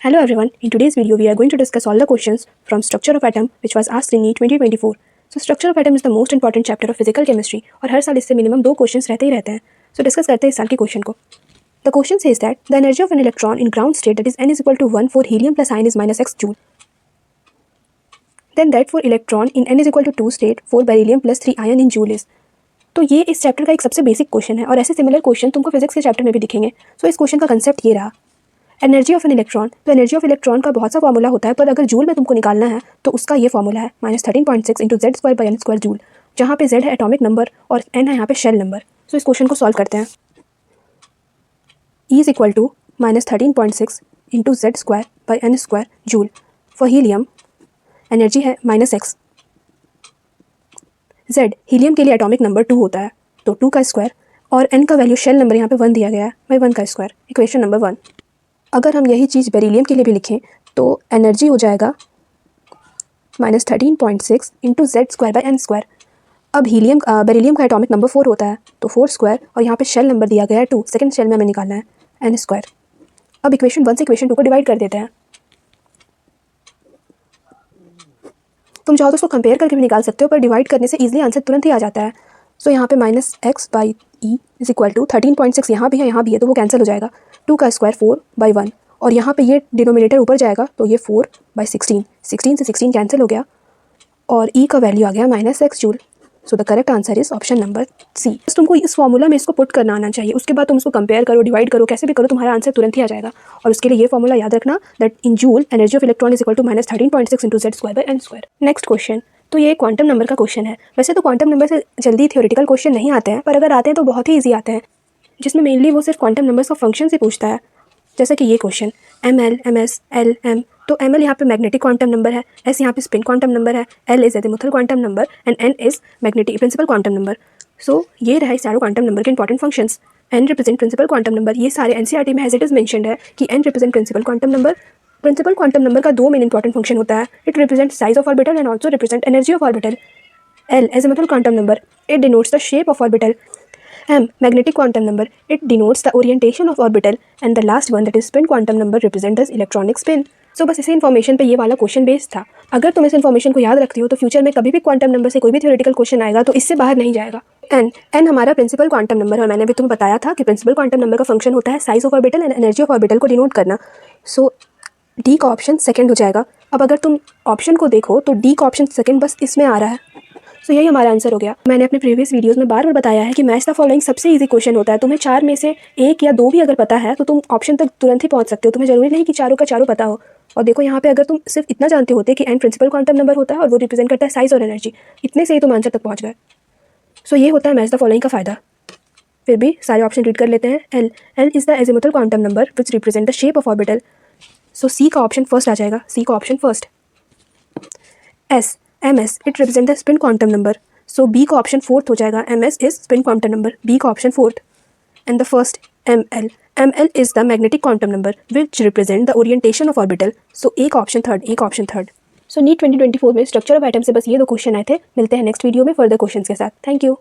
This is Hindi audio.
Hello everyone, in today's video we are going to discuss all the questions from structure of atom which was asked in NEET 2024. So structure of atom is the most important chapter of physical chemistry और हर साल इससे मिनिमम 2 क्वेश्चंस रहते ही रहते हैं. So डिस्कस करते हैं इस साल के क्वेश्चन को. The question says that the energy of an electron in ground state that is n is equal to 1 for helium plus ion is minus x joule. Then that for electron in n is equal to 2 state for beryllium plus 3 ion in joule is. तो ये इस चैप्टर का एक सबसे बेसिक क्वेश्चन है और ऐसे सिमिलर क्वेश्चन तुमको फिजिक्स के चैप्टर में भी दिखेंगे. सो इस क्वेश्चन का कंसेप्ट ये रहा. Energy of an electron. तो एनर्जी ऑफ इलेक्ट्रॉन का बहुत सा फॉर्मूला होता है, पर अगर जूल में तुमको निकालना है तो उसका ये फॉर्मूला है -13.6 into Z square by n square joule, जहाँ पे जेड है एटॉमिक नंबर और एन है यहाँ पे शेल नंबर. सो इस क्वेश्चन को सॉल्व करते हैं. E is equal to -13.6 into Z square by n square joule. For helium energy है -x. जेड हीलियम के लिए एटॉमिक नंबर 2 होता है, तो 2 का स्क्वायर और एन का वैल्यू शेल नंबर यहाँ पे 1 दिया गया है बाई 1 का स्क्वायर. Equation number 1. अगर हम यही चीज़ बेरिलियम के लिए भी लिखें तो एनर्जी हो जाएगा -13.6 into Z square by n square. अब बेरिलियम का एटॉमिक नंबर 4 होता है, तो 4 स्क्वायर और यहाँ पे शेल नंबर दिया गया है 2. सेकंड शेल में हमें निकालना है एन स्क्वायर. अब इक्वेशन 1 से इक्वेशन 2 को डिवाइड कर देते हैं. तुम चाहो तो उसको कंपेयर करके भी निकाल सकते हो, पर डिवाइड करने से ईजिली आंसर तुरंत ही आ जाता है. सो यहाँ पे -x by E is equal to 13.6 यहाँ भी है, तो वो कैंसिल हो जाएगा. 2 का स्क्वायर 4 बाई 1 और यहाँ पे ये डिनोमिनेटर ऊपर जाएगा, तो ये 4 बाई 16 से 16 कैंसिल हो गया और ई का वैल्यू आ गया -x joule. So the correct answer is option number C. बस तुमको इस फॉर्मूला में इसको पुट करना आना चाहिए, उसके बाद तुम इसको कंपेयर करो, डिवाइड करो, कैसे भी करो, तुम्हारा आंसर तुरंत ही आ जाएगा. और उसके लिए ये फॉर्मूला याद रखना that in joule energy of electron is equal to -13.6 into Z square by n square. Next question. तो ये क्वांटम नंबर का क्वेश्चन है. वैसे तो क्वांटम नंबर से जल्दी थ्योरेटिकल क्वेश्चन नहीं आते हैं, पर अगर आते हैं तो बहुत ही ईजी आते हैं, जिसमें मेनली वो सिर्फ क्वांटम नंबर्स ऑफ फंक्शन से पूछता है. जैसे कि ये question ml, ms, l, m. तो ml यहाँ पे मैग्नेटिक क्वांटम नंबर है, s यहाँ पे स्पिन क्वांटम नंबर है, l is azimuthal quantum number and n is magnetic principal quantum number. So ये रहा सारे क्वांटम नंबर के important functions. n represent principal quantum number. ये सारे एनसीईआरटी में एज इट इज मेंशन्ड है कि n represent principal quantum number. Principal quantum number का 2 मेन इंपॉर्टेंट फंक्शन होता है. It represent size of orbital and also represent energy of orbital. l azimuthal quantum number. It denotes the shape of orbital. m magnetic quantum number. It denotes the orientation of orbital. And the last one that is spin quantum number represents the electronic spin. So बस इसी इन्फॉर्मेशन पे ये वाला क्वेश्चन बेस्ड था. अगर तुम इस इन्फॉर्मेशन को याद रखती हो तो फ्यूचर में कभी भी क्वांटम नंबर से कोई भी थ्योरेटिकल क्वेश्चन आएगा तो इससे बाहर नहीं जाएगा. n हमारा प्रिंसिपल क्वांटम नंबर है और मैंने भी तुम्हें बताया था कि प्रिंसिपल क्वांटम नंबर का फंक्शन होता है size of orbital and energy of orbital को डिनोट करना. सो डी का ऑप्शन सेकंड हो जाएगा. अब अगर तुम ऑप्शन को देखो तो डी का ऑप्शन सेकंड बस इसमें आ रहा है. तो यही हमारा आंसर हो गया. मैंने अपने प्रीवियस वीडियोस में बार बार बताया है कि मैच द फॉलोइंग सबसे इजी क्वेश्चन होता है. तुम्हें 4 में से 1 या 2 भी अगर पता है तो तुम ऑप्शन तक तुरंत ही पहुंच सकते हो. तुम्हें जरूरी नहीं कि चारों का चारों पता हो. और देखो यहाँ पे अगर तुम सिर्फ इतना जानते होते कि n प्रिंसिपल क्वांटम नंबर होता है और वो रिप्रेजेंट करता है साइज और एनर्जी, इतने से ही तुम आंसर तक पहुँच गए. सो ये होता है मैच द फॉलोइंग का फ़ायदा. फिर भी सारे ऑप्शन रीड कर लेते हैं. L is the azimuthal quantum number which represent the shape of orbital. So C का ऑप्शन फर्स्ट आ जाएगा. सी का option first. ms it represent the spin quantum number. So B का ऑप्शन फोर्थ हो जाएगा. ms is spin quantum number. B का option fourth. And the first ml is the magnetic quantum number which represent the orientation of orbital. So A का ऑप्शन थर्ड. सो नीट 2024 में स्ट्रक्चर ऑफ एटम से बस ये 2 क्वेश्चन आए थे. मिलते हैं नेक्स्ट वीडियो में फर्दर क्वेश्चन के साथ. Thank you.